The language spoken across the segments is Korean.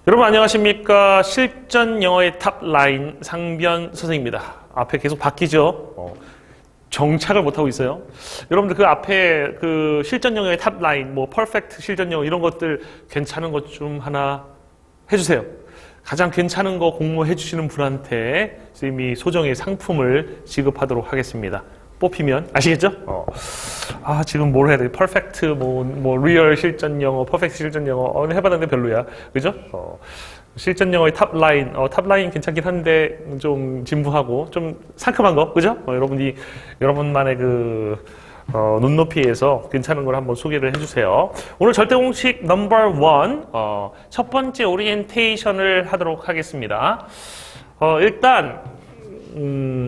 여러분 안녕하십니까? 실전 영어의 탑라인 상변 선생입니다. 앞에 계속 바뀌죠? 정착을 못하고 있어요. 여러분들 그 앞에 그 실전 영어의 탑라인, 퍼펙트 실전 영어 이런 것들 괜찮은 것 좀 하나 해주세요. 가장 괜찮은 거 공모해 주시는 분한테 선생님이 소정의 상품을 지급하도록 하겠습니다. 뽑히면 아시겠죠? 지금 뭘 해야 돼? 퍼펙트 리얼 실전 영어, 퍼펙트 실전 영어 해봤는데 별로야, 그죠? 실전 영어의 탑라인, 탑라인 괜찮긴 한데 좀 진부하고 좀 상큼한 거, 그죠? 여러분만의 그 눈높이에서 괜찮은 걸 한번 소개를 해주세요. 오늘 절대 공식 넘버 1, 첫 번째 오리엔테이션을 하도록 하겠습니다. 일단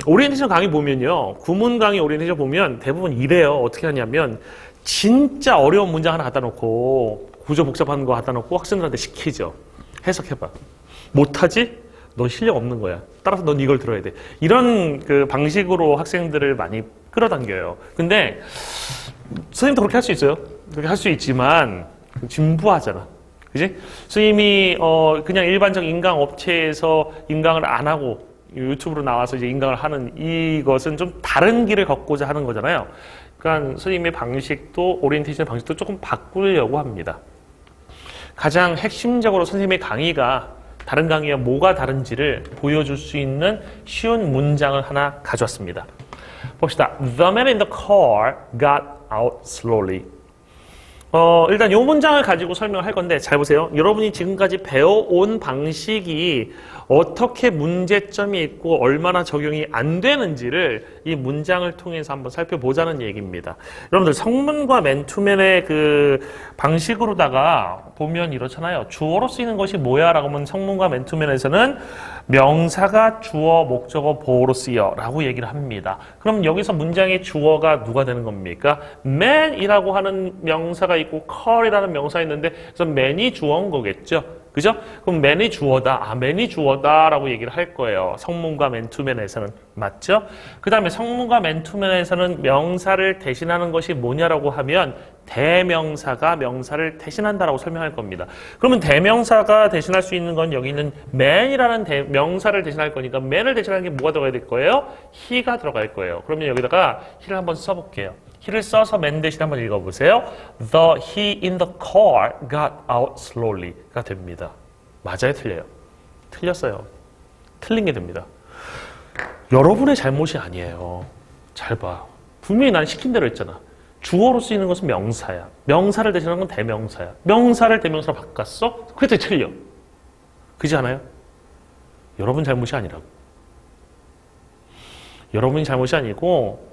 오리엔테이션 강의 보면요, 구문 강의 오리엔테이션 보면 대부분 이래요. 어떻게 하냐면 진짜 어려운 문장 하나 갖다 놓고 구조 복잡한 거 갖다 놓고 학생들한테 시키죠. 해석해봐. 못하지? 넌 실력 없는 거야. 따라서 넌 이걸 들어야 돼. 이런 그 방식으로 학생들을 많이 끌어당겨요. 근데 선생님도 그렇게 할 수 있어요. 그렇게 할 수 있지만 진부하잖아. 그지? 선생님이 그냥 일반적 인강 업체에서 인강을 안 하고 유튜브로 나와서 이제 인강을 하는 이것은 좀 다른 길을 걷고자 하는 거잖아요. 그러니까 선생님의 방식도 오리엔테이션 방식도 조금 바꾸려고 합니다. 가장 핵심적으로 선생님의 강의가 다른 강의와 뭐가 다른지를 보여줄 수 있는 쉬운 문장을 하나 가져왔습니다. 봅시다. The man in the car got out slowly. 일단 이 문장을 가지고 설명을 할 건데 잘 보세요. 여러분이 지금까지 배워온 방식이 어떻게 문제점이 있고 얼마나 적용이 안 되는지를 이 문장을 통해서 한번 살펴보자는 얘기입니다. 여러분들 성문과 맨투맨의 그 방식으로다가 보면 이렇잖아요. 주어로 쓰이는 것이 뭐야? 라고 하면 성문과 맨투맨에서는 명사가 주어, 목적어, 보어로 쓰여 라고 얘기를 합니다. 그럼 여기서 문장의 주어가 누가 되는 겁니까? man이라고 하는 명사가 있고 car이라는 명사가 있는데 그래서 man이 주어인 거겠죠. 그죠? 그럼 man이 주어다. man이 주어다 라고 얘기를 할 거예요. 성문과 맨투맨에서는. 맞죠? 그 다음에 성문과 맨투맨에서는 명사를 대신하는 것이 뭐냐라고 하면 대명사가 명사를 대신한다라고 설명할 겁니다. 그러면 대명사가 대신할 수 있는 건 여기 있는 man이라는 명사를 대신할 거니까 man을 대신하는 게 뭐가 들어가야 될 거예요? he가 들어갈 거예요. 그러면 여기다가 he를 한번 써볼게요. he를 써서 man 대신 한번 읽어보세요. The he in the car got out slowly가 됩니다. 맞아요? 틀려요? 틀렸어요. 틀린 게 됩니다. 여러분의 잘못이 아니에요. 잘 봐. 분명히 난 시킨 대로 했잖아. 주어로 쓰이는 것은 명사야. 명사를 대신하는 건 대명사야. 명사를 대명사로 바꿨어? 그랬더니 틀려. 그렇지 않아요? 여러분 잘못이 아니라고. 여러분이 잘못이 아니고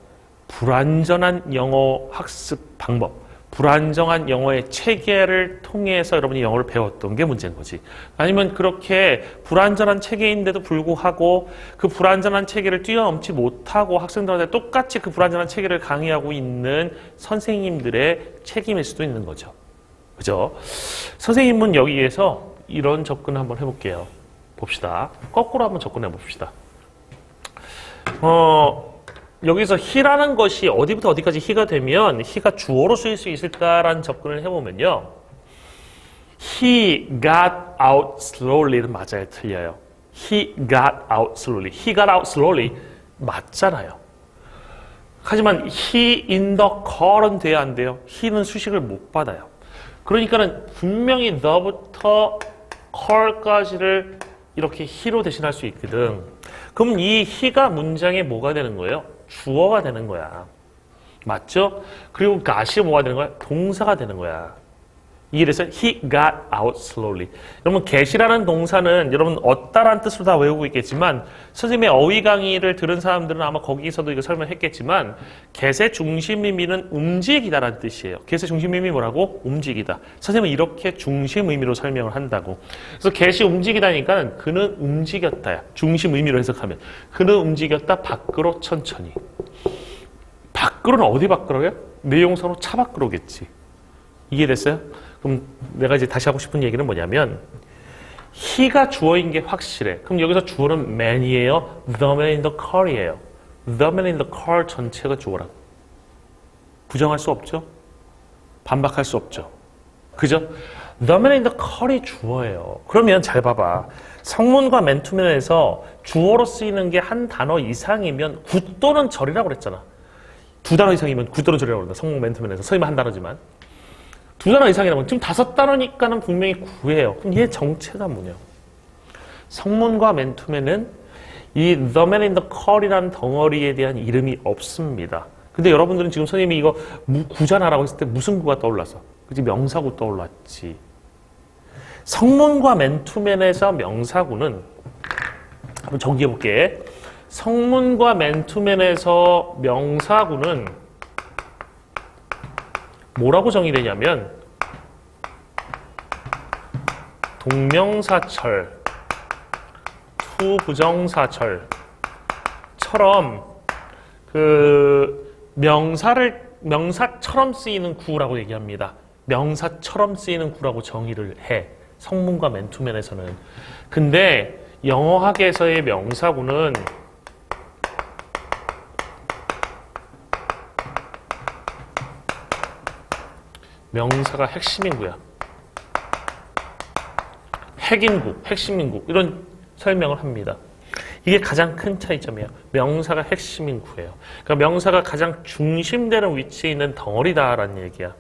불완전한 영어 학습 방법, 불안정한 영어의 체계를 통해서 여러분이 영어를 배웠던 게 문제인 거지. 아니면 그렇게 불완전한 체계인데도 불구하고 그 불완전한 체계를 뛰어넘지 못하고 학생들한테 똑같이 그 불완전한 체계를 강의하고 있는 선생님들의 책임일 수도 있는 거죠. 그죠? 선생님은 여기에서 이런 접근을 한번 해볼게요. 봅시다. 거꾸로 한번 접근해 봅시다. 여기서 he라는 것이 어디부터 어디까지 he가 되면 he가 주어로 쓰일 수 있을까라는 접근을 해보면요. He got out slowly는 맞아요? 틀려요? He got out slowly. He got out slowly 맞잖아요. 하지만 he in the car은 돼야 안 돼요? he는 수식을 못 받아요. 그러니까는 분명히 the부터 car까지를 이렇게 he로 대신할 수 있거든. 그럼 이 he가 문장에 뭐가 되는 거예요? 주어가 되는 거야. 맞죠? 그리고 got이 뭐가 되는 거야? 동사가 되는 거야. 이래서 he got out slowly. 여러분 get이라는 동사는 여러분 얻다라는 뜻으로 다 외우고 있겠지만 선생님의 어휘 강의를 들은 사람들은 아마 거기서도 이거 설명했겠지만 get의 중심 의미는 움직이다라는 뜻이에요. get의 중심 의미 뭐라고? 움직이다. 선생님은 이렇게 중심 의미로 설명을 한다고. 그래서 get이 움직이다니까 그는 움직였다야. 중심 의미로 해석하면 그는 움직였다 밖으로 천천히. 밖으로는 어디 밖으로요? 내용서로 차 밖으로겠지. 이해됐어요? 그럼 내가 이제 다시 하고 싶은 얘기는 뭐냐면 he가 주어인 게 확실해. 그럼 여기서 주어는 man이에요? The man in the car이에요. The man in the car 전체가 주어라고. 부정할 수 없죠? 반박할 수 없죠? 그죠? The man in the car이 주어예요. 그러면 잘 봐봐. 성문과 맨투맨에서 주어로 쓰이는 게 한 단어 이상이면 굿 또는 절이라고 그랬잖아. 두 단어 이상이면 굿 또는 절이라고 그랬다. 성문 맨투맨에서 쓰이면 한 단어지만. 두 단어 이상이라면 지금 다섯 단어니까는 분명히 구예요. 그럼 얘 정체가 뭐냐? 성문과 맨투맨은 이 The Man in the Call이라는 덩어리에 대한 이름이 없습니다. 근데 여러분들은 지금 선생님이 이거 구잖아라고 했을 때 무슨 구가 떠올랐어? 그치? 명사구 떠올랐지. 성문과 맨투맨에서 명사구는 한번 정리해 볼게. 성문과 맨투맨에서 명사구는 뭐라고 정의되냐면 동명사철, 투부정사철처럼 그 명사처럼 쓰이는 구라고 얘기합니다. 명사처럼 쓰이는 구라고 정의를 해. 성문과 맨투맨에서는. 근데 영어학에서의 명사구는 명사가 핵심인구야. 핵인구, 핵심인구 이런 설명을 합니다. 이게 가장 큰 차이점이에요. 명사가 핵심인구예요. 그러니까 명사가 가장 중심되는 위치에 있는 덩어리다라는 얘기야.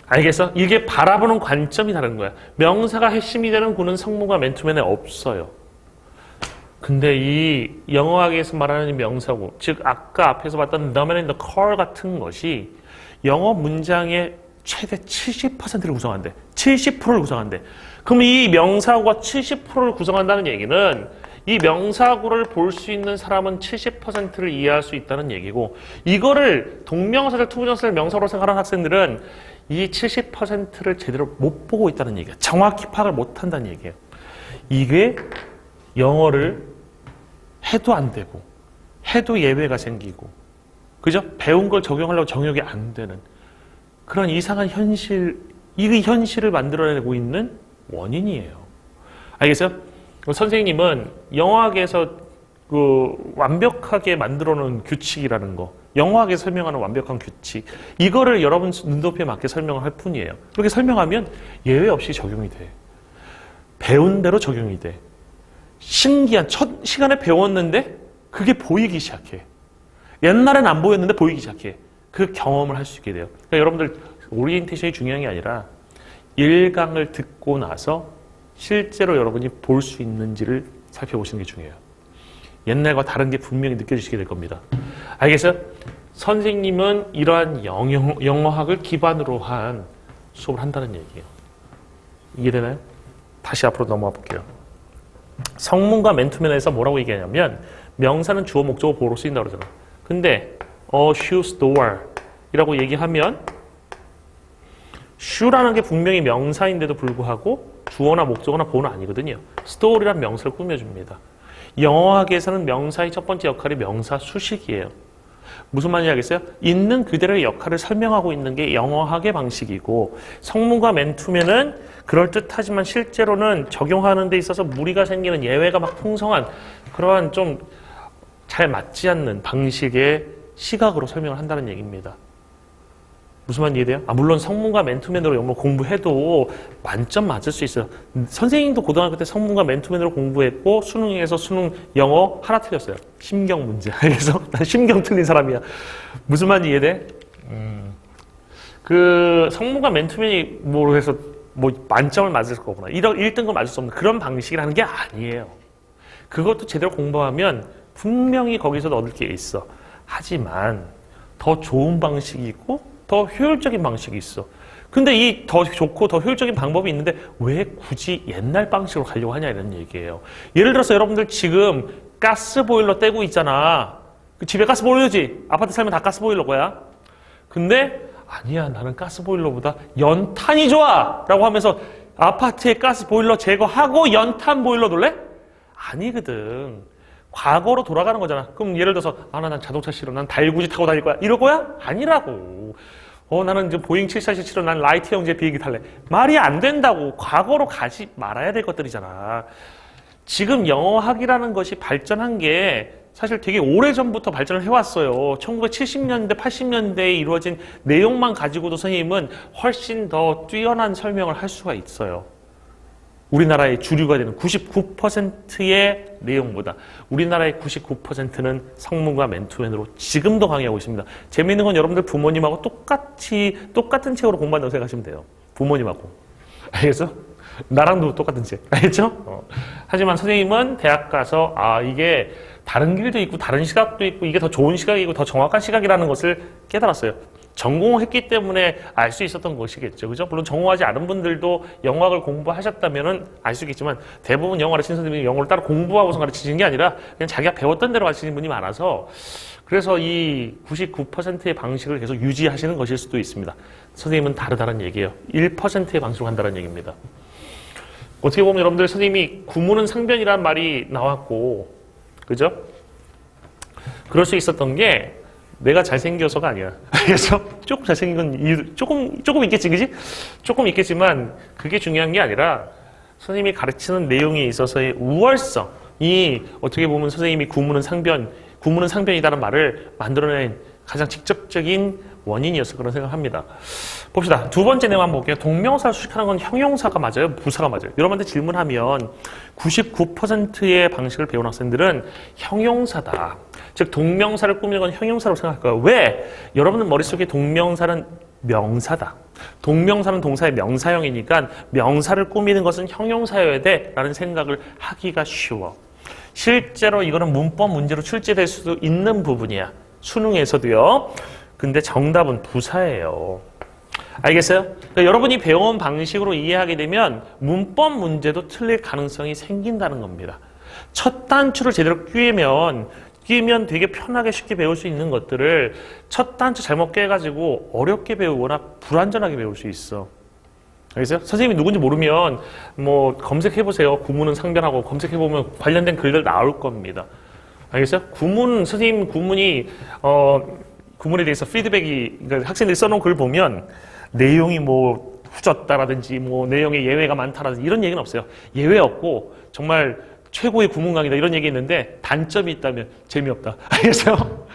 알겠어? 이게 바라보는 관점이 다른 거야. 명사가 핵심이 되는 구는 성문과 맨투맨에 없어요. 근데 이 영어학에서 말하는 이 명사구, 즉 아까 앞에서 봤던 The Man in the Car 같은 것이 영어 문장의 최대 70%를 구성한대. 70%를 구성한대. 그럼 이 명사구가 70%를 구성한다는 얘기는 이 명사구를 볼 수 있는 사람은 70%를 이해할 수 있다는 얘기고, 이거를 동명사절, 투부정사절, 명사로 생각하는 학생들은 이 70%를 제대로 못 보고 있다는 얘기야. 정확히 파악을 못 한다는 얘기예요. 이게 영어를 해도 안 되고 해도 예외가 생기고, 그죠? 배운 걸 적용하려고 정역이 안 되는 그런 이상한 현실, 이 현실을 만들어내고 있는 원인이에요. 알겠어요? 선생님은 영어학에서 그 완벽하게 만들어 놓은 규칙이라는 거, 영어학에 설명하는 완벽한 규칙, 이거를 여러분 눈높이에 맞게 설명을 할 뿐이에요. 그렇게 설명하면 예외 없이 적용이 돼. 배운 대로 적용이 돼. 신기한, 첫 시간에 배웠는데 그게 보이기 시작해. 옛날엔 안 보였는데 보이기 시작해. 그 경험을 할 수 있게 돼요. 그러니까 여러분들 오리엔테이션이 중요한 게 아니라 1강을 듣고 나서 실제로 여러분이 볼 수 있는지를 살펴보시는 게 중요해요. 옛날과 다른 게 분명히 느껴지시게 될 겁니다. 알겠어요? 선생님은 이러한 영어학을 기반으로 한 수업을 한다는 얘기예요. 이해되나요? 다시 앞으로 넘어가 볼게요. 성문과 맨투맨에서 뭐라고 얘기하냐면 명사는 주어, 목적어, 보호로 쓰인다고 그러잖아. 근데 a shoe store 이라고 얘기하면 shoe라는 게 분명히 명사인데도 불구하고 주어나 목적어나 보호는 아니거든요. store이란 명사를 꾸며줍니다. 영어학에서는 명사의 첫 번째 역할이 명사 수식이에요. 무슨 말인지 알겠어요? 있는 그대로의 역할을 설명하고 있는 게 영어학의 방식이고, 성문과 맨투맨은 그럴듯하지만 실제로는 적용하는 데 있어서 무리가 생기는, 예외가 막 풍성한 그러한 좀 잘 맞지 않는 방식의 시각으로 설명을 한다는 얘기입니다. 무슨 말인지 이해돼요? 물론 성문과 맨투맨으로 영어 공부해도 만점 맞을 수 있어요. 선생님도 고등학교 때 성문과 맨투맨으로 공부했고 수능에서 수능 영어 하나 틀렸어요. 심경 문제. 그래서 난 심경 틀린 사람이야. 무슨 말인지 이해돼? 그 성문과 맨투맨이 뭐로 해서 뭐 만점을 맞을 거구나, 1등급 맞을 수 없는 그런 방식이라는 게 아니에요. 그것도 제대로 공부하면 분명히 거기서도 얻을 게 있어. 하지만 더 좋은 방식이 있고 더 효율적인 방식이 있어. 근데 이 더 좋고 더 효율적인 방법이 있는데 왜 굳이 옛날 방식으로 가려고 하냐 이런 얘기예요. 예를 들어서 여러분들 지금 가스보일러 떼고 있잖아. 집에 가스보일러지. 아파트 살면 다 가스보일러 거야. 근데 아니야, 나는 가스보일러보다 연탄이 좋아 라고 하면서 아파트에 가스보일러 제거하고 연탄 보일러 돌래? 아니거든. 과거로 돌아가는 거잖아. 그럼 예를 들어서 난 자동차 싫어, 난 달구지 타고 다닐 거야, 이럴 거야? 아니라고. 나는 이제 보잉 747 난 라이트 형제 비행기 탈래. 말이 안 된다고. 과거로 가지 말아야 될 것들이잖아. 지금 영어학이라는 것이 발전한 게 사실 되게 오래전부터 발전을 해왔어요. 1970년대, 80년대에 이루어진 내용만 가지고도 선생님은 훨씬 더 뛰어난 설명을 할 수가 있어요. 우리나라의 주류가 되는 99%의 내용보다 우리나라의 99%는 성문과 맨투맨으로 지금도 강의하고 있습니다. 재미있는 건 여러분들 부모님하고 똑같은 책으로 공부한다고 생각하시면 돼요. 부모님하고. 알겠어? 나랑도 똑같은 책. 알겠죠? 하지만 선생님은 대학 가서 이게 다른 길도 있고 다른 시각도 있고 이게 더 좋은 시각이고 더 정확한 시각이라는 것을 깨달았어요. 전공했기 때문에 알 수 있었던 것이겠죠. 그죠? 물론 전공하지 않은 분들도 영어학을 공부하셨다면 알 수 있겠지만 대부분 영어 가르치는 선생님이 영어를 따로 공부하고서 가르치는 게 아니라 그냥 자기가 배웠던 대로 가르치는 분이 많아서 그래서 이 99%의 방식을 계속 유지하시는 것일 수도 있습니다. 선생님은 다르다는 얘기예요. 1%의 방식으로 한다는 얘기입니다. 어떻게 보면 여러분들 선생님이 구문은 상변이라는 말이 나왔고 그죠? 그럴 수 있었던 게 내가 잘생겨서가 아니야. 그래서 조금 잘생긴 건 이유, 조금 있겠지, 그지? 조금 있겠지만 그게 중요한 게 아니라 선생님이 가르치는 내용에 있어서의 우월성이 어떻게 보면 선생님이 구문은 상변이다는 말을 만들어낸 가장 직접적인 원인이었어 그런 생각을 합니다. 봅시다. 두 번째 내용 한번 볼게요. 동명사를 수식하는 건 형용사가 맞아요? 부사가 맞아요? 여러분한테 질문하면 99%의 방식을 배운 학생들은 형용사다. 즉 동명사를 꾸미는 건 형용사라고 생각할 거예요. 왜? 여러분들 머릿속에 동명사는 명사다. 동명사는 동사의 명사형이니까 명사를 꾸미는 것은 형용사여야 돼 라는 생각을 하기가 쉬워. 실제로 이거는 문법 문제로 출제될 수도 있는 부분이야. 수능에서도요. 근데 정답은 부사예요. 알겠어요? 그러니까 여러분이 배워온 방식으로 이해하게 되면 문법 문제도 틀릴 가능성이 생긴다는 겁니다. 첫 단추를 제대로 끼면 되게 편하게 쉽게 배울 수 있는 것들을 첫 단추 잘못 깨가지고 어렵게 배우거나 불완전하게 배울 수 있어. 알겠어요? 선생님이 누군지 모르면 뭐 검색해보세요. 구문은 상변하고 검색해보면 관련된 글들 나올 겁니다. 알겠어요? 선생님 구문에 대해서 피드백이, 그러니까 학생들이 써놓은 글 보면 내용이 뭐 후졌다라든지 뭐 내용에 예외가 많다라든지 이런 얘기는 없어요. 예외 없고 정말 최고의 구문 강의다 이런 얘기 했는데 단점이 있다면 재미없다. 알겠어요?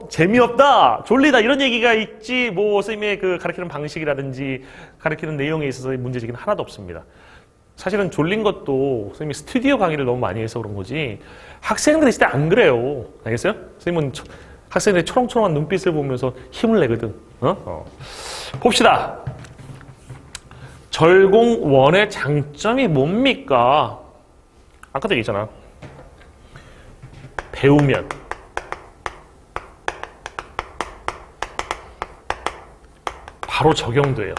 재미없다, 졸리다 이런 얘기가 있지 뭐 선생님의 그 가르치는 방식이라든지 가르치는 내용에 있어서의 문제제기는 하나도 없습니다. 사실은 졸린 것도 선생님이 스튜디오 강의를 너무 많이 해서 그런 거지 학생들 있을 때 안 그래요. 알겠어요? 선생님은 학생들의 초롱초롱한 눈빛을 보면서 힘을 내거든. 봅시다. 절공원의 장점이 뭡니까? 아까도 얘기했잖아. 배우면 바로 적용돼요.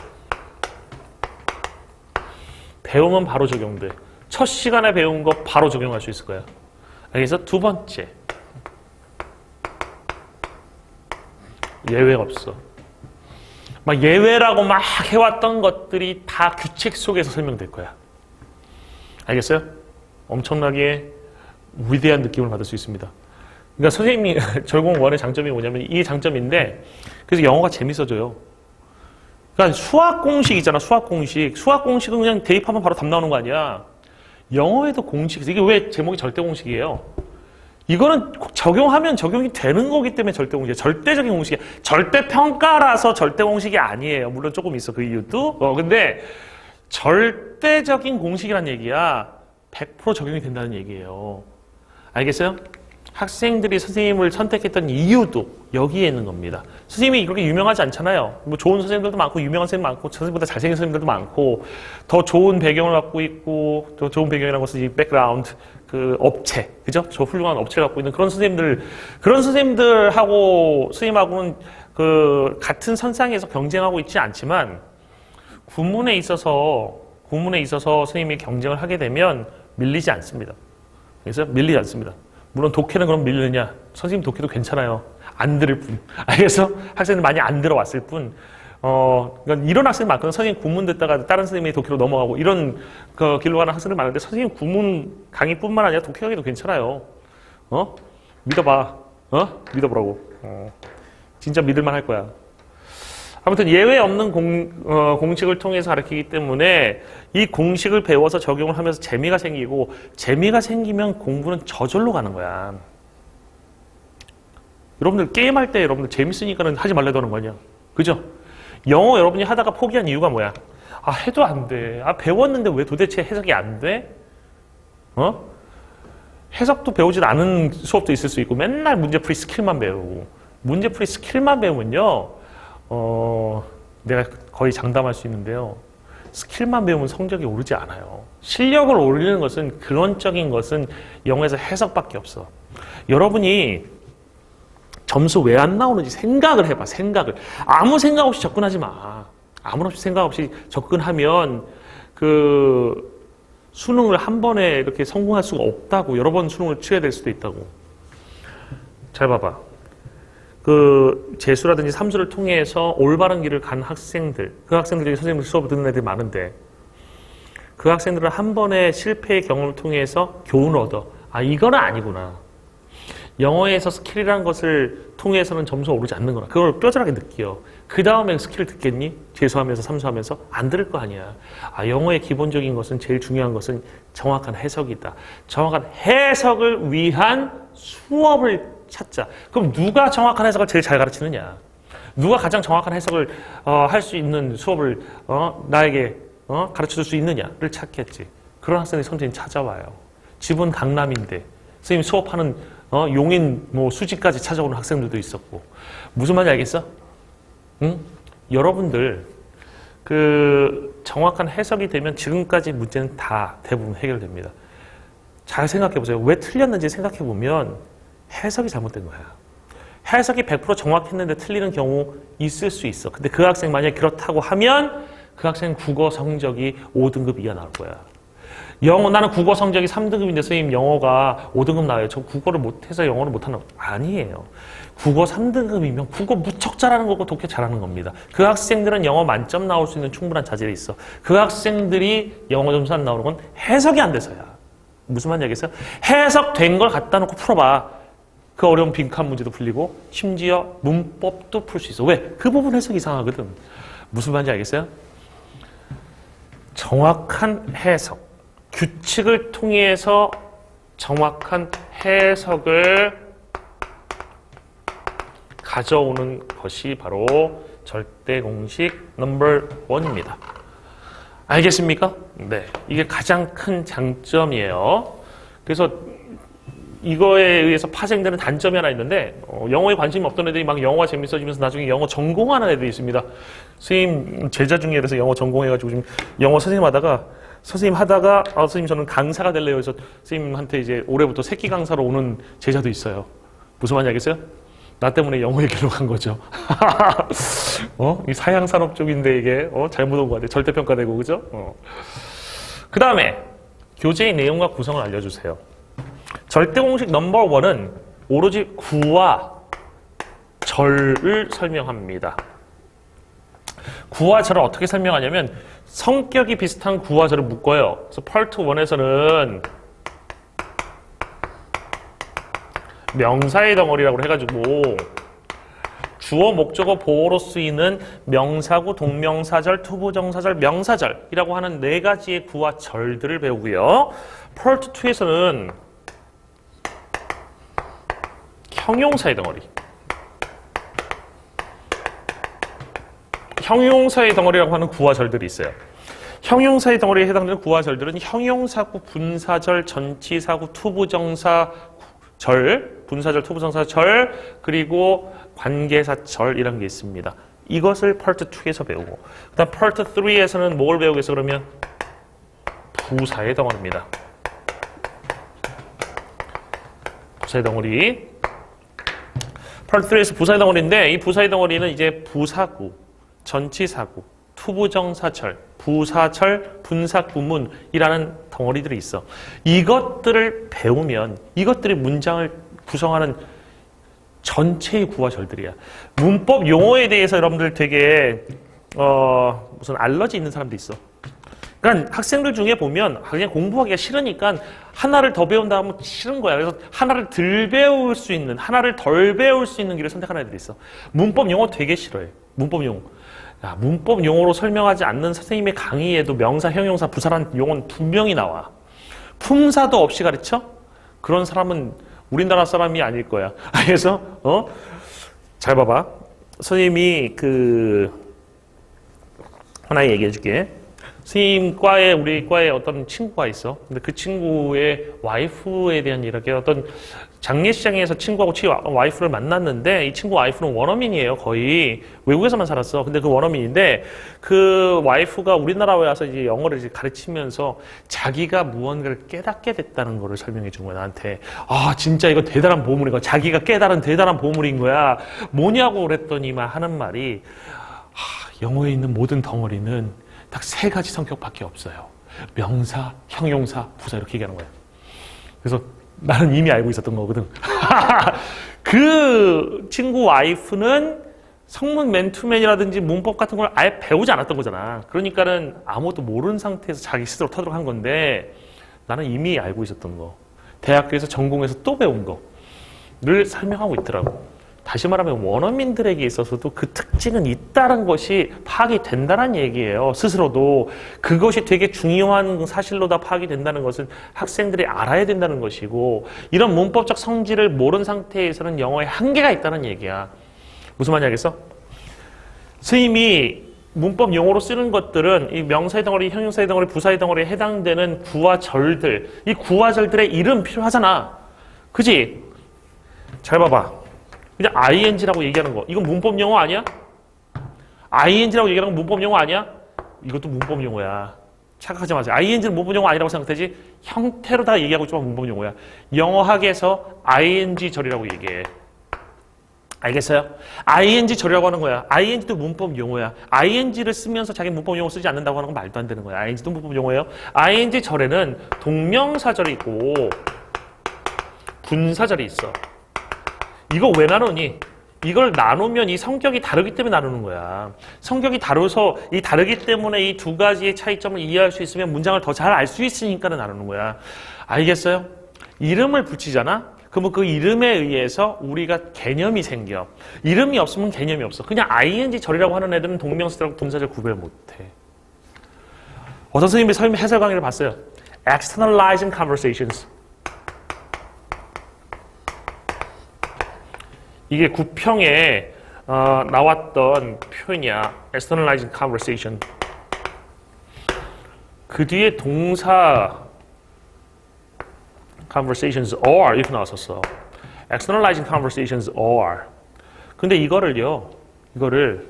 배우면 바로 적용돼. 첫 시간에 배운 거 바로 적용할 수 있을 거야. 그래서 두 번째, 예외가 없어. 막 예외라고 막 해왔던 것들이 다 규칙 속에서 설명될 거야. 알겠어요? 엄청나게 위대한 느낌을 받을 수 있습니다. 그러니까 선생님이 절공원의 장점이 뭐냐면 이 장점인데 그래서 영어가 재밌어져요. 그러니까 수학 공식 있잖아. 수학 공식은 그냥 대입하면 바로 답 나오는 거 아니야. 영어에도 공식이 이게 왜 제목이 절대 공식이에요? 이거는 적용하면 적용이 되는 거기 때문에 절대 공식이에요. 절대적인 공식이야. 절대 평가라서 절대 공식이 아니에요. 물론 조금 있어 그 이유도. 근데 절대적인 공식이란 얘기야. 100% 적용이 된다는 얘기예요. 알겠어요? 학생들이 선생님을 선택했던 이유도 여기에 있는 겁니다. 선생님이 그렇게 유명하지 않잖아요. 뭐 좋은 선생님들도 많고 유명한 선생님 많고 선생님보다 잘생긴 선생님들도 많고 더 좋은 배경을 갖고 있고 더 좋은 배경이라는 것은 이 백그라운드 그 업체, 그죠? 저 훌륭한 업체를 갖고 있는 그런 선생님들하고 선생님하고는 그 같은 선상에서 경쟁하고 있지 않지만 구문에 있어서 선생님이 경쟁을 하게 되면 밀리지 않습니다. 그래서 밀리지 않습니다. 물론 독해는 그럼 밀리느냐? 선생님 독해도 괜찮아요. 안 들을 뿐. 알겠어? 학생들 많이 안 들어왔을 뿐. 그러니까 이런 학생이 많거든. 선생님 구문 듣다가 다른 선생님의 독해로 넘어가고 이런 그 길로 가는 학생들 많은데 선생님 구문 강의뿐만 아니라 독해 강의도 괜찮아요. 믿어봐. 믿어보라고. 진짜 믿을만 할 거야. 아무튼 예외 없는 공식을 통해서 가르치기 때문에 이 공식을 배워서 적용을 하면서 재미가 생기고 재미가 생기면 공부는 저절로 가는 거야. 여러분들 게임할 때 여러분들 재밌으니까는 하지 말라고 하는 거 아니야. 그죠? 영어 여러분이 하다가 포기한 이유가 뭐야? 아, 해도 안 돼. 아, 배웠는데 왜 도대체 해석이 안 돼? 해석도 배우지 않은 수업도 있을 수 있고 맨날 문제풀이 스킬만 배우고 문제풀이 스킬만 배우면요. 내가 거의 장담할 수 있는데요. 스킬만 배우면 성적이 오르지 않아요. 실력을 올리는 것은 근원적인 것은 영어에서 해석밖에 없어. 여러분이 점수 왜 안 나오는지 생각을 해봐. 생각을. 아무 생각 없이 접근하지 마. 아무 생각 없이 접근하면 그 수능을 한 번에 이렇게 성공할 수가 없다고. 여러 번 수능을 치러야 될 수도 있다고. 잘 봐봐. 그 재수라든지 삼수를 통해서 올바른 길을 간 학생들, 그 학생들이 선생님 수업을 듣는 애들이 많은데 그 학생들은 한 번의 실패의 경험을 통해서 교훈을 얻어. 아, 이거는 아니구나. 영어에서 스킬이라는 것을 통해서는 점수가 오르지 않는구나. 그걸 뼈저하게 느껴. 그 다음에 스킬을 듣겠니? 재수하면서 삼수하면서 안 들을 거 아니야. 아, 영어의 기본적인 것은 제일 중요한 것은 정확한 해석이다. 정확한 해석을 위한 수업을 찾자. 그럼 누가 정확한 해석을 제일 잘 가르치느냐? 누가 가장 정확한 해석을 할 수 있는 수업을 나에게 가르쳐줄 수 있느냐를 찾겠지. 그런 학생이 선생님 찾아와요. 집은 강남인데 선생님 수업하는 용인 뭐 수지까지 찾아오는 학생들도 있었고. 무슨 말인지 알겠어? 응? 여러분들 그 정확한 해석이 되면 지금까지 문제는 다 대부분 해결됩니다. 잘 생각해 보세요. 왜 틀렸는지 생각해 보면 해석이 잘못된 거야. 해석이 100% 정확했는데 틀리는 경우 있을 수 있어. 근데 그 학생 만약에 그렇다고 하면 그 학생 국어 성적이 5등급 이하 나올 거야. 영어, 나는 국어 성적이 3등급인데 선생님 영어가 5등급 나와요. 저 국어를 못해서 영어를 못하는 거 아니에요. 국어 3등급이면 국어 무척 잘하는 거고 독해 잘하는 겁니다. 그 학생들은 영어 만점 나올 수 있는 충분한 자질이 있어. 그 학생들이 영어 점수 안 나오는 건 해석이 안 돼서야. 무슨 말인지 알겠어요? 해석된 걸 갖다 놓고 풀어봐. 그 어려운 빈칸 문제도 풀리고 심지어 문법도 풀 수 있어. 왜? 그 부분 해석이 이상하거든. 무슨 말인지 알겠어요? 정확한 해석, 규칙을 통해서 정확한 해석을 가져오는 것이 바로 절대 공식 넘버 1입니다. 알겠습니까? 네, 이게 가장 큰 장점이에요. 그래서 이거에 의해서 파생되는 단점이 하나 있는데 영어에 관심이 없던 애들이 막 영어가 재밌어지면서 나중에 영어 전공하는 애들이 있습니다. 선생님 제자 중에 그래서 영어 전공해가지고 지금 영어 선생님 하다가 선생님 저는 강사가 될래요. 그래서 선생님한테 이제 올해부터 새끼 강사로 오는 제자도 있어요. 무슨 말인지 알겠어요? 나 때문에 영어 얘기로 간 거죠. 이 사양 산업 쪽인데 이게 잘못 온 거 같아. 절대평가되고 그죠? 그 다음에 교재의 내용과 구성을 알려주세요. 절대 공식 넘버 1은 오로지 구와 절을 설명합니다. 구와 절을 어떻게 설명하냐면 성격이 비슷한 구와 절을 묶어요. 그래서 파트 1에서는 명사의 덩어리라고 해가지고 주어, 목적어, 보어로 쓰이는 명사구, 동명사절, 투부정사절, 명사절이라고 하는 4가지의 구와 절들을 배우고요. 파트 2에서는 형용사의 덩어리. 형용사의 덩어리라고 하는 구와 절들이 있어요. 형용사의 덩어리에 해당되는 구와 절들은 형용사구, 분사절, 전치사구, 투부정사절, 분사절, 투부정사절, 그리고 관계사절 이런 게 있습니다. 이것을 파트 2에서 배우고 그 다음 파트 3에서는 뭘 배우겠어 그러면? 부사의 덩어리입니다. 부사의 덩어리. 파트 3에서 부사의 덩어리인데 이 부사의 덩어리는 이제 부사구, 전치사구, 투부정사절, 부사절, 분사구문이라는 덩어리들이 있어. 이것들을 배우면 이것들이 문장을 구성하는 전체의 구와 절들이야. 문법 용어에 대해서 여러분들 되게 무슨 알러지 있는 사람도 있어. 그러니까 학생들 중에 보면 그냥 공부하기가 싫으니까 하나를 더 배운다 하면 싫은 거야. 그래서 하나를 덜 배울 수 있는, 하나를 덜 배울 수 있는 길을 선택하는 애들이 있어. 문법 용어 되게 싫어해. 문법 용어. 야, 문법 용어로 설명하지 않는 선생님의 강의에도 명사, 형용사, 부사라는 용어는 분명히 나와. 품사도 없이 가르쳐? 그런 사람은 우리나라 사람이 아닐 거야. 그래서 잘 봐봐. 선생님이 하나 얘기해 줄게. 선생님 과에 우리 과에 어떤 친구가 있어. 근데 그 친구의 와이프에 대한 이렇게 어떤 장례식장에서 친구하고 와이프를 만났는데 이 친구 와이프는 원어민이에요. 거의 외국에서만 살았어. 근데 그 원어민인데 그 와이프가 우리나라에 와서 이제 영어를 이제 가르치면서 자기가 무언가를 깨닫게 됐다는 거를 설명해 준 거야 나한테. 아 진짜 이거 대단한 보물인 거야. 자기가 깨달은 대단한 보물인 거야. 뭐냐고 그랬더니만 하는 말이 영어에 있는 모든 덩어리는 딱 세 가지 성격밖에 없어요. 명사, 형용사, 부사 이렇게 얘기하는 거예요. 그래서 나는 이미 알고 있었던 거거든. 그 친구 와이프는 성문 맨투맨이라든지 문법 같은 걸 아예 배우지 않았던 거잖아. 그러니까는 아무것도 모르는 상태에서 자기 스스로 터득한 건데 나는 이미 알고 있었던 거. 대학교에서 전공해서 또 배운 거를 설명하고 있더라고. 다시 말하면 원어민들에게 있어서도 그 특징은 있다는 것이 파악이 된다는 얘기예요. 스스로도 그것이 되게 중요한 사실로 다 파악이 된다는 것은 학생들이 알아야 된다는 것이고 이런 문법적 성질을 모르는 상태에서는 영어에 한계가 있다는 얘기야. 무슨 말인지 알겠어? 선생님이 문법 용어로 쓰는 것들은 이 명사의 덩어리, 형용사의 덩어리, 부사의 덩어리에 해당되는 구와 절들, 이 구와 절들의 이름 필요하잖아. 그지? 잘 봐봐. 그냥 ing라고 얘기하는 거. 이건 문법 용어 아니야? ing라고 얘기하는 건 문법 용어 아니야? 이것도 문법 용어야. 착각하지 마세요. ing는 문법 용어 아니라고 생각되지? 형태로 다 얘기하고 있지만 문법 용어야. 영어학에서 ing 절이라고 얘기해. 알겠어요? ing 절이라고 하는 거야. ing도 문법 용어야. ing를 쓰면서 자기 문법 용어 쓰지 않는다고 하는 건 말도 안 되는 거야. ing도 문법 용어예요. ing 절에는 동명사절이 있고 분사절이 있어. 이거 왜 나누니? 이걸 나누면 이 성격이 다르기 때문에 나누는 거야. 성격이 다르서 이 다르기 때문에 이 두 가지의 차이점을 이해할 수 있으면 문장을 더 잘 알 수 있으니까 나누는 거야. 알겠어요? 이름을 붙이잖아? 그러면 그 이름에 의해서 우리가 개념이 생겨. 이름이 없으면 개념이 없어. 그냥 ing 절이라고 하는 애들은 동명사절하고 분사절 구별 못해. 어떤 선생님이 해설 강의를 봤어요. Externalizing conversations. 이게 구평에 나왔던 표현이야. Externalizing conversation. 그 뒤에 동사 conversations are 이렇게 나왔었어. Externalizing conversations are. 근데 이거를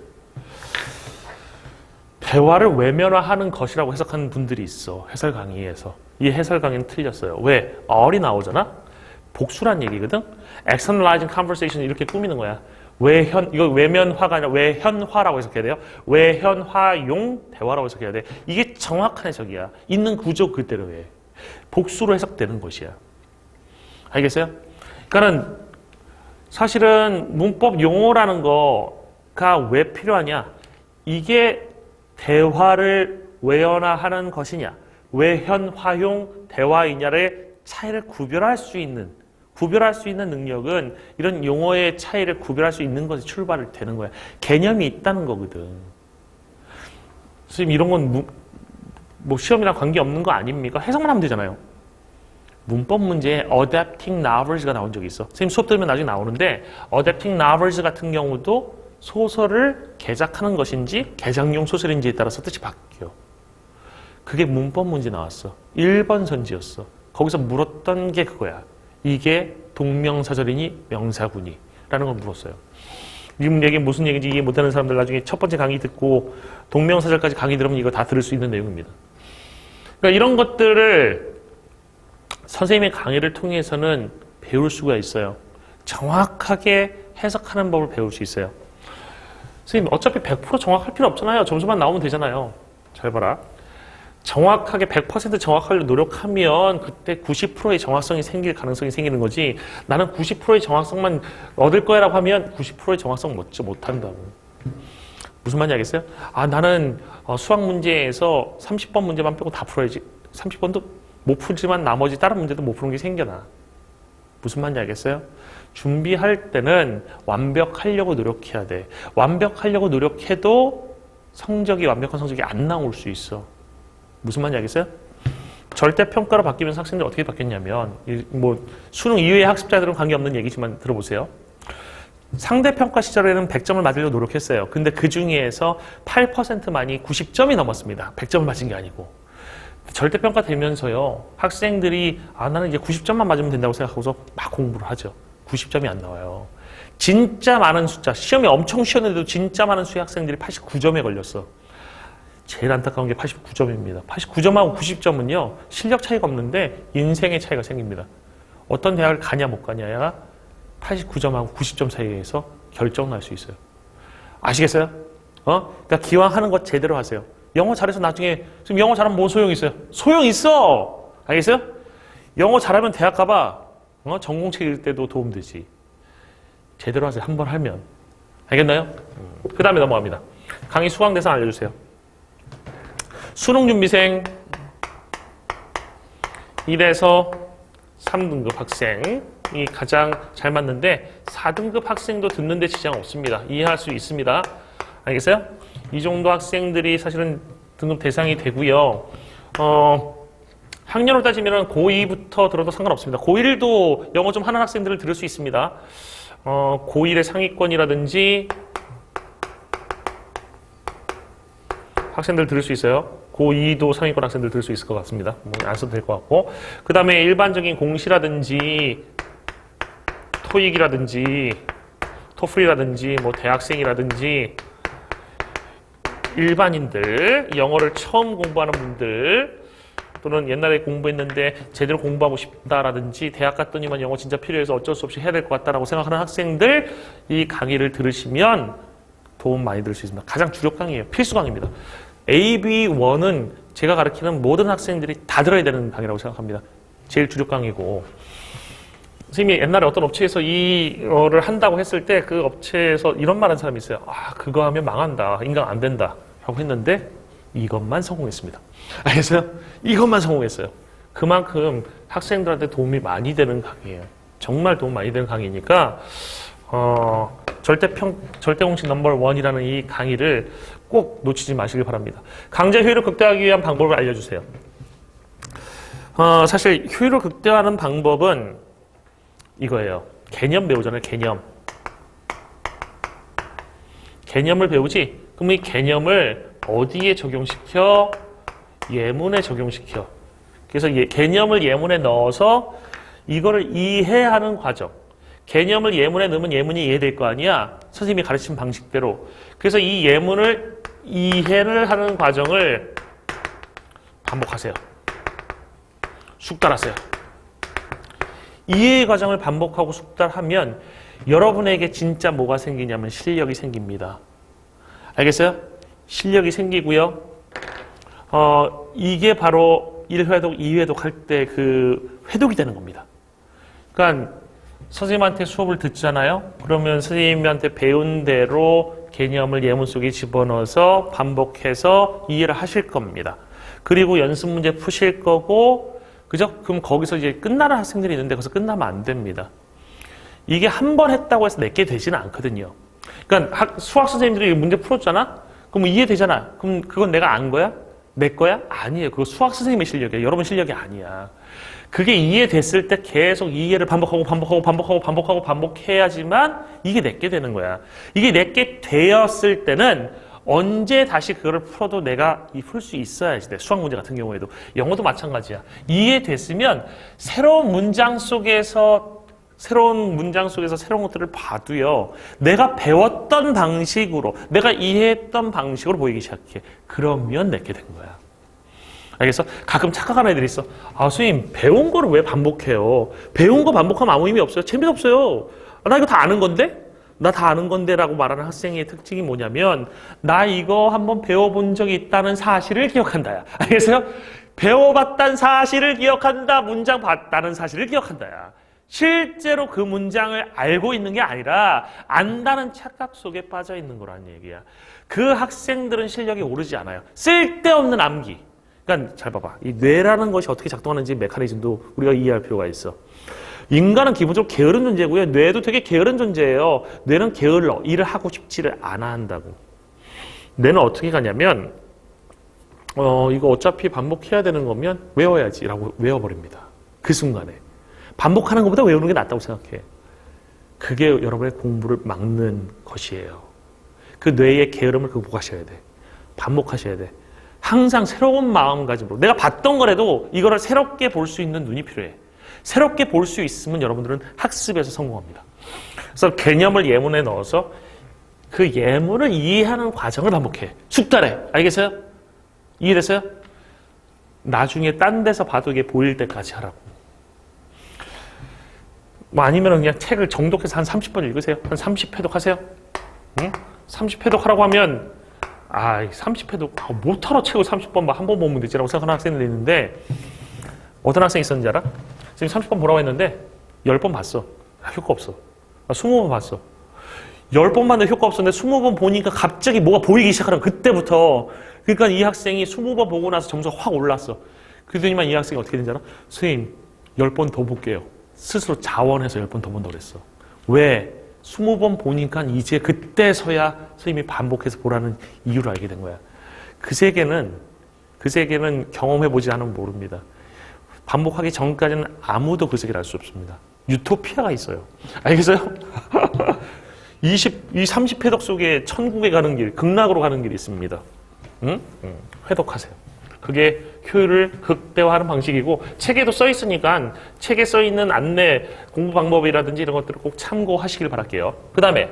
대화를 외면화하는 것이라고 해석하는 분들이 있어. 해설 강의에서. 이 해설 강의는 틀렸어요. 왜? are이 나오잖아? 복수란 얘기거든? Externalizing conversation 이렇게 꾸미는 거야. 이거 외면화가 아니라 외현화라고 해석해야 돼요. 외현화용 대화라고 해석해야 돼. 이게 정확한 해석이야. 있는 구조 그대로 해. 복수로 해석되는 것이야. 알겠어요? 그러니까는 사실은 문법 용어라는 거가 왜 필요하냐? 이게 대화를 외연화하는 것이냐? 외현화용 대화이냐를 차이를 구별할 수 있는 능력은 이런 용어의 차이를 구별할 수 있는 것이 출발이 되는 거야. 개념이 있다는 거거든. 선생님 이런 건 뭐 시험이랑 관계없는 거 아닙니까? 해석만 하면 되잖아요. 문법 문제에 adapting novels가 나온 적이 있어. 선생님 수업 들으면 나중에 나오는데 adapting novels 같은 경우도 소설을 개작하는 것인지 개작용 소설인지에 따라서 뜻이 바뀌어. 그게 문법 문제 나왔어. 1번 선지였어. 거기서 물었던 게 그거야. 이게 동명사절이니 명사구니? 라는 걸 물었어요. 이 얘기 무슨 얘기인지 이해 못하는 사람들 나중에 첫 번째 강의 듣고 동명사절까지 강의 들으면 이거 다 들을 수 있는 내용입니다. 그러니까 이런 것들을 선생님의 강의를 통해서는 배울 수가 있어요. 정확하게 해석하는 법을 배울 수 있어요. 선생님 어차피 100% 정확할 필요 없잖아요. 점수만 나오면 되잖아요. 잘 봐라. 정확하게 100% 정확하려고 노력하면 그때 90%의 정확성이 생길 가능성이 생기는 거지. 나는 90%의 정확성만 얻을 거야라고 하면 90%의 정확성 얻지 못한다고. 무슨 말인지 알겠어요? 나는 수학 문제에서 30번 문제만 빼고 다 풀어야지. 30번도 못 풀지만 나머지 다른 문제도 못 푸는 게 생겨나. 무슨 말인지 알겠어요? 준비할 때는 완벽하려고 노력해야 돼. 완벽하려고 노력해도 완벽한 성적이 안 나올 수 있어. 무슨 말인지 알겠어요? 절대평가로 바뀌면서 학생들이 어떻게 바뀌었냐면, 뭐 수능 이외의 학습자들은 관계없는 얘기지만 들어보세요. 상대평가 시절에는 100점을 맞으려고 노력했어요. 근데 그 중에서 8%만이 90점이 넘었습니다. 100점을 맞은 게 아니고. 절대평가 되면서요, 학생들이 나는 이제 90점만 맞으면 된다고 생각하고서 막 공부를 하죠. 90점이 안 나와요. 진짜 많은 숫자, 시험이 엄청 쉬웠는데도 진짜 많은 수의 학생들이 89점에 걸렸어. 제일 안타까운 게 89점입니다. 89점하고 90점은요, 실력 차이가 없는데 인생의 차이가 생깁니다. 어떤 대학을 가냐 못 가냐가 89점하고 90점 사이에서 결정날 수 있어요. 아시겠어요? 그러니까 기왕 하는 것 제대로 하세요. 영어 잘해서 나중에, 지금 영어 잘하면 뭐 소용 있어요? 소용 있어! 알겠어요? 영어 잘하면 대학 가봐. 전공책 읽을 때도 도움되지. 제대로 하세요. 한번 하면. 알겠나요? 그 다음에 넘어갑니다. 강의 수강 대상 알려주세요. 수능준비생 1에서 3등급 학생이 가장 잘 맞는데 4등급 학생도 듣는데 지장 없습니다. 이해할 수 있습니다. 알겠어요? 이 정도 학생들이 사실은 등급 대상이 되고요. 학년으로 따지면 고2부터 들어도 상관없습니다. 고1도 영어 좀 하는 학생들을 들을 수 있습니다. 고1의 상위권이라든지 학생들 들을 수 있어요. 고2도 상위권 학생들 들을 수 있을 것 같습니다. 안 써도 될 것 같고. 그 다음에 일반적인 공시라든지 토익이라든지 토플이라든지 뭐 대학생이라든지 일반인들, 영어를 처음 공부하는 분들 또는 옛날에 공부했는데 제대로 공부하고 싶다라든지 대학 갔더니만 영어 진짜 필요해서 어쩔 수 없이 해야 될 것 같다라고 생각하는 학생들 이 강의를 들으시면 도움 많이 들 수 있습니다. 가장 주력 강의예요. 필수 강의입니다. AB1은 제가 가르치는 모든 학생들이 다 들어야 되는 강의라고 생각합니다. 제일 주력 강의고 선생님이 옛날에 어떤 업체에서 이거를 한다고 했을 때 그 업체에서 이런 말 하는 사람이 있어요. 그거 하면 망한다. 인강 안 된다. 라고 했는데 이것만 성공했습니다. 알겠어요? 이것만 성공했어요. 그만큼 학생들한테 도움이 많이 되는 강의예요. 정말 도움 많이 되는 강의니까 절대공식 넘버 1이라는 이 강의를 꼭 놓치지 마시길 바랍니다. 강좌 효율을 극대화하기 위한 방법을 알려주세요. 사실 효율을 극대화하는 방법은 이거예요. 개념 배우잖아요. 개념을 배우지? 그럼 이 개념을 어디에 적용시켜? 예문에 적용시켜. 그래서 개념을 예문에 넣어서 이거를 이해하는 과정. 개념을 예문에 넣으면 예문이 이해될 거 아니야? 선생님이 가르친 방식대로. 그래서 이 예문을 이해를 하는 과정을 반복하세요. 숙달하세요. 이해의 과정을 반복하고 숙달하면 여러분에게 진짜 뭐가 생기냐면 실력이 생깁니다. 알겠어요? 실력이 생기고요. 이게 바로 1회독, 2회독 할 때 그 회독이 되는 겁니다. 그러니까 선생님한테 수업을 듣잖아요. 그러면 선생님한테 배운 대로 개념을 예문 속에 집어넣어서 반복해서 이해를 하실 겁니다. 그리고 연습 문제 푸실 거고, 그죠? 그럼 거기서 이제 끝나는 학생들이 있는데 거기서 끝나면 안 됩니다. 이게 한 번 했다고 해서 내게 되지는 않거든요. 그러니까 수학 선생님들이 문제 풀었잖아? 그럼 이해되잖아. 그럼 그건 내가 안 거야? 내 거야? 아니에요. 그거 수학 선생님의 실력이에요. 여러분 실력이 아니야. 그게 이해됐을 때 계속 이해를 반복해야지만 이게 내게 되는 거야. 이게 내게 되었을 때는 언제 다시 그거를 풀어도 내가 풀 수 있어야지 돼. 수학 문제 같은 경우에도. 영어도 마찬가지야. 이해됐으면 새로운 문장 속에서 새로운 것들을 봐도요. 내가 배웠던 방식으로, 내가 이해했던 방식으로 보이기 시작해. 그러면 내게 된 거야. 알겠어? 가끔 착각하는 애들이 있어. 선생님, 배운 거를 왜 반복해요? 배운 거 반복하면 아무 의미 없어요. 재미없어요. 나 이거 다 아는 건데? 나 다 아는 건데 라고 말하는 학생의 특징이 뭐냐면 나 이거 한번 배워본 적이 있다는 사실을 기억한다야. 알겠어요? 배워봤다는 사실을 기억한다. 문장 봤다는 사실을 기억한다야. 실제로 그 문장을 알고 있는 게 아니라 안다는 착각 속에 빠져 있는 거란 얘기야. 그 학생들은 실력이 오르지 않아요. 쓸데없는 암기. 그러니까 잘 봐봐. 이 뇌라는 것이 어떻게 작동하는지 메커니즘도 우리가 이해할 필요가 있어. 인간은 기본적으로 게으른 존재고요. 뇌도 되게 게으른 존재예요. 뇌는 게을러. 일을 하고 싶지를 않아 한다고. 뇌는 어떻게 가냐면 이거 어차피 반복해야 되는 거면 외워야지라고 외워버립니다. 그 순간에. 반복하는 것보다 외우는 게 낫다고 생각해. 그게 여러분의 공부를 막는 것이에요. 그 뇌의 게으름을 극복하셔야 돼. 반복하셔야 돼. 항상 새로운 마음가짐으로. 내가 봤던 거라도 이거를 새롭게 볼 수 있는 눈이 필요해. 새롭게 볼 수 있으면 여러분들은 학습에서 성공합니다. 그래서 개념을 예문에 넣어서 그 예문을 이해하는 과정을 반복해. 숙달해. 알겠어요? 이해됐어요? 나중에 딴 데서 봐도 이게 보일 때까지 하라고. 뭐 아니면 그냥 책을 정독해서 한 30번 읽으세요. 한 30회독 하세요. 응? 30회독 하라고 하면 30회독 못하러 책을 30번 한 번 보면 되지라고 생각하는 학생들이 있는데 어떤 학생이 있었는지 알아? 지금 30번 보라고 했는데 10번 봤어. 효과 없어. 20번 봤어. 10번 봤는데 효과 없었는데 20번 보니까 갑자기 뭐가 보이기 시작하는 그때부터. 그러니까 이 학생이 20번 보고 나서 점수가 확 올랐어. 그러더니만 이 학생이 어떻게 된지 알아? 선생님 10번 더 볼게요. 스스로 자원해서 10번 더 본다고 그랬어. 왜? 20번 보니까 이제 그때서야 선생님이 반복해서 보라는 이유를 알게 된 거야. 그 세계는 경험해보지 않으면 모릅니다. 반복하기 전까지는 아무도 그 세계를 알 수 없습니다. 유토피아가 있어요. 알겠어요? 이 30회독 속에 천국에 가는 길, 극락으로 가는 길이 있습니다. 응? 회독하세요. 그게 효율을 극대화하는 방식이고 책에도 써 있으니까 책에 써 있는 안내, 공부 방법이라든지 이런 것들을 꼭 참고하시길 바랄게요. 그 다음에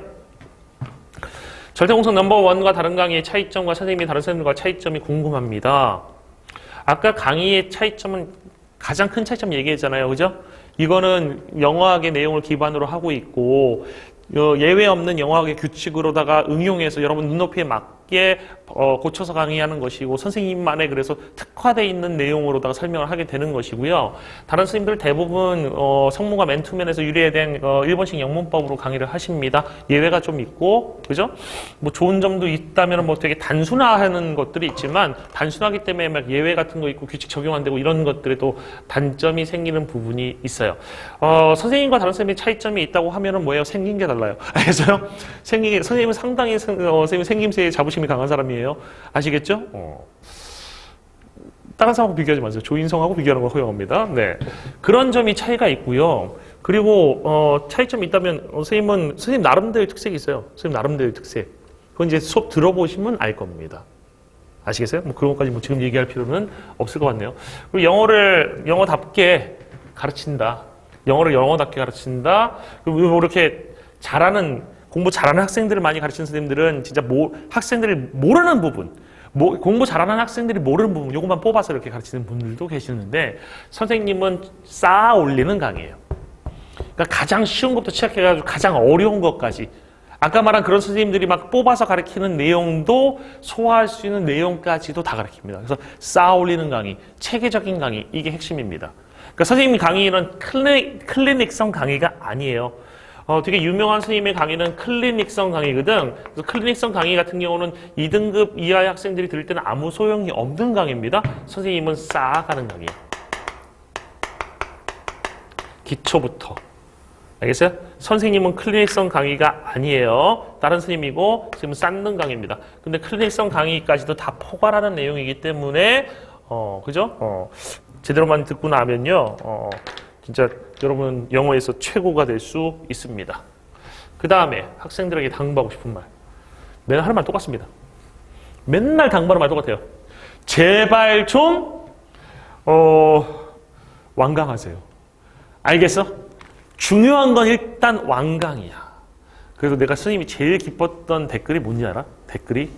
절대공석 넘버1과 다른 강의의 차이점과 선생님이 다른 선생님과 차이점이 궁금합니다. 아까 강의의 차이점은 가장 큰 차이점 얘기했잖아요. 그죠? 이거는 영어학의 내용을 기반으로 하고 있고 예외 없는 영어학의 규칙으로다가 응용해서 여러분 눈높이에 맞게 고쳐서 강의하는 것이고 선생님만의 그래서 특화되어 있는 내용으로다가 설명을 하게 되는 것이고요. 다른 선생님들 대부분 성문과 맨투맨에서 유래된 일본식 영문법으로 강의를 하십니다. 예외가 좀 있고, 그죠? 뭐 좋은 점도 있다면 뭐 되게 단순화하는 것들이 있지만 단순하기 때문에 막 예외 같은 거 있고 규칙 적용 안 되고 이런 것들에도 단점이 생기는 부분이 있어요. 선생님과 다른 선생님의 차이점이 있다고 하면은 뭐예요? 생긴 게 달라요. 알겠어요? 선생님은 상당히 선생님 생김새에 자부심이 강한 사람이에요. 아시겠죠? 다른 사람하고 비교하지 마세요. 조인성하고 비교하는 걸 허용합니다. 네. 그런 점이 차이가 있고요. 그리고 차이점이 있다면 선생님 나름대로의 특색이 있어요. 선생님 나름대로의 특색. 그건 이제 수업 들어보시면 알 겁니다. 아시겠어요? 뭐 그런 것까지 뭐 지금 얘기할 필요는 없을 것 같네요. 그리고 영어를 영어답게 가르친다. 영어를 영어답게 가르친다. 그리고 이렇게 공부 잘하는 학생들을 많이 가르치는 선생님들은 진짜 학생들이 모르는 부분, 공부 잘하는 학생들이 모르는 부분, 요것만 뽑아서 이렇게 가르치는 분들도 계시는데 선생님은 쌓아 올리는 강의예요. 그러니까 가장 쉬운 것부터 시작해가지고 가장 어려운 것까지 아까 말한 그런 선생님들이 막 뽑아서 가르치는 내용도 소화할 수 있는 내용까지도 다 가르칩니다. 그래서 쌓아 올리는 강의, 체계적인 강의, 이게 핵심입니다. 그러니까 선생님 강의는 클리닉성 강의가 아니에요. 되게 유명한 선생님의 강의는 클리닉성 강의거든. 그래서 클리닉성 강의 같은 경우는 2등급 이하의 학생들이 들을 때는 아무 소용이 없는 강의입니다. 선생님은 쌓아가는 강의예요. 기초부터. 알겠어요? 선생님은 클리닉성 강의가 아니에요. 다른 선생님이고 지금 쌓는 강의입니다. 근데 클리닉성 강의까지도 다 포괄하는 내용이기 때문에 그죠? 제대로만 듣고 나면요. 진짜 여러분 영어에서 최고가 될 수 있습니다. 그 다음에 학생들에게 당부하고 싶은 말. 맨날 하는 말 똑같습니다. 맨날 당부하는 말 똑같아요. 제발 좀 완강하세요. 알겠어? 중요한 건 일단 완강이야. 그래서 내가 선생님이 제일 기뻤던 댓글이 뭔지 알아? 댓글이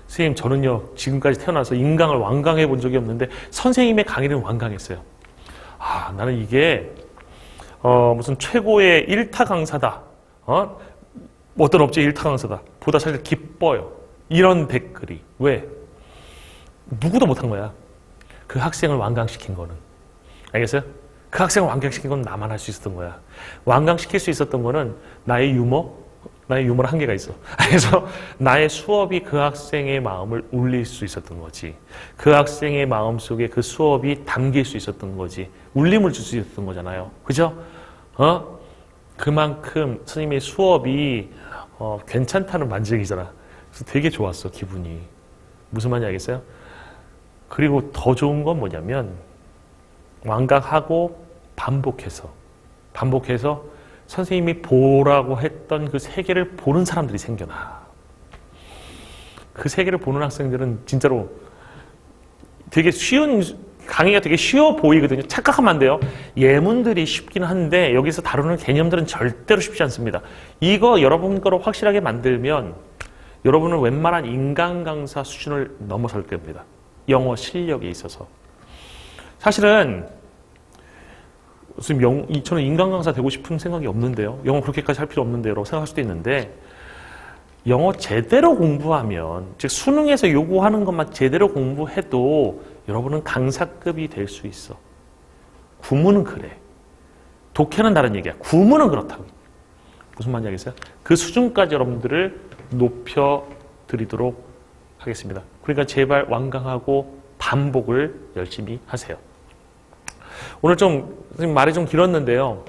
선생님 저는요 지금까지 태어나서 인강을 완강해 본 적이 없는데 선생님의 강의는 완강했어요. 나는 이게 무슨 최고의 1타 강사다. 어떤 업체의 1타 강사다. 보다 사실 기뻐요. 이런 댓글이. 왜? 누구도 못한 거야. 그 학생을 완강시킨 거는. 알겠어요? 그 학생을 완강시킨 건 나만 할 수 있었던 거야. 완강시킬 수 있었던 거는 나의 유머는 한계가 있어. 그래서 나의 수업이 그 학생의 마음을 울릴 수 있었던 거지. 그 학생의 마음 속에 그 수업이 담길 수 있었던 거지. 울림을 줄 수 있었던 거잖아요. 그죠? 그만큼 선생님의 수업이 괜찮다는 만족이잖아. 그래서 되게 좋았어, 기분이. 무슨 말인지 알겠어요? 그리고 더 좋은 건 뭐냐면 완강하고 반복해서 선생님이 보라고 했던 그 세계를 보는 사람들이 생겨나. 그 세계를 보는 학생들은 진짜로 되게 강의가 되게 쉬워 보이거든요. 착각하면 안 돼요. 예문들이 쉽긴 한데 여기서 다루는 개념들은 절대로 쉽지 않습니다. 이거 여러분 거로 확실하게 만들면 여러분은 웬만한 인간 강사 수준을 넘어설 겁니다. 영어 실력에 있어서. 사실은 저는 인간 강사 되고 싶은 생각이 없는데요. 영어 그렇게까지 할 필요 없는데요. 라고 생각할 수도 있는데 영어 제대로 공부하면, 즉 수능에서 요구하는 것만 제대로 공부해도 여러분은 강사급이 될 수 있어. 구문은 그래. 독해는 다른 얘기야. 구문은 그렇다고. 무슨 말인지 알겠어요? 그 수준까지 여러분들을 높여드리도록 하겠습니다. 그러니까 제발 완강하고 반복을 열심히 하세요. 오늘 말이 좀 길었는데요.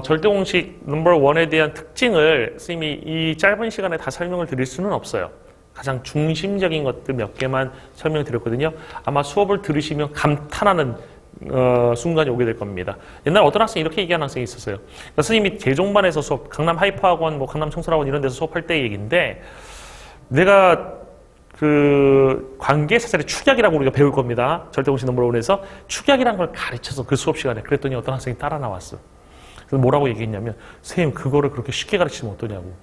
절대공식 넘버 원에 대한 특징을 선생님이 이 짧은 시간에 다 설명을 드릴 수는 없어요. 가장 중심적인 것들 몇 개만 설명드렸거든요. 아마 수업을 들으시면 감탄하는 순간이 오게 될 겁니다. 옛날 어떤 학생이 이렇게 얘기하는 학생이 있었어요. 그러니까 선생님이 대종반에서 수업, 강남 하이퍼학원, 강남 청설학원 이런 데서 수업할 때 얘기인데 내가 그 관계사설의 축약이라고 우리가 배울 겁니다. 절대공식 넘버 원에서 축약이라는 걸 가르쳐서 그 수업 시간에 그랬더니 어떤 학생이 따라 나왔어. 그래서 뭐라고 얘기했냐면 선생님 그거를 그렇게 쉽게 가르치면 어떠냐고.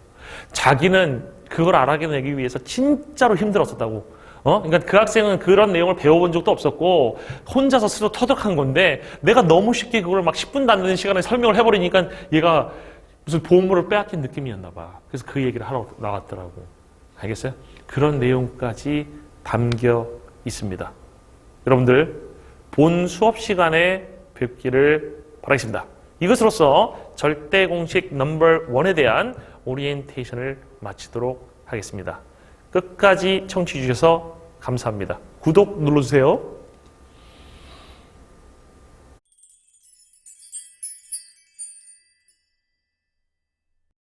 자기는 그걸 알아내기 위해서 진짜로 힘들었었다고. 그러니까 그 학생은 그런 내용을 배워본 적도 없었고 혼자서 스스로 터득한 건데 내가 너무 쉽게 그걸 막 10분도 안 되는 시간에 설명을 해버리니까 얘가 무슨 보물을 빼앗긴 느낌이었나 봐. 그래서 그 얘기를 하러 나왔더라고. 알겠어요? 그런 내용까지 담겨 있습니다. 여러분들 본 수업 시간에 뵙기를 바라겠습니다. 이것으로써 절대공식 넘버 원에 대한 오리엔테이션을 마치도록 하겠습니다. 끝까지 청취해 주셔서 감사합니다. 구독 눌러주세요.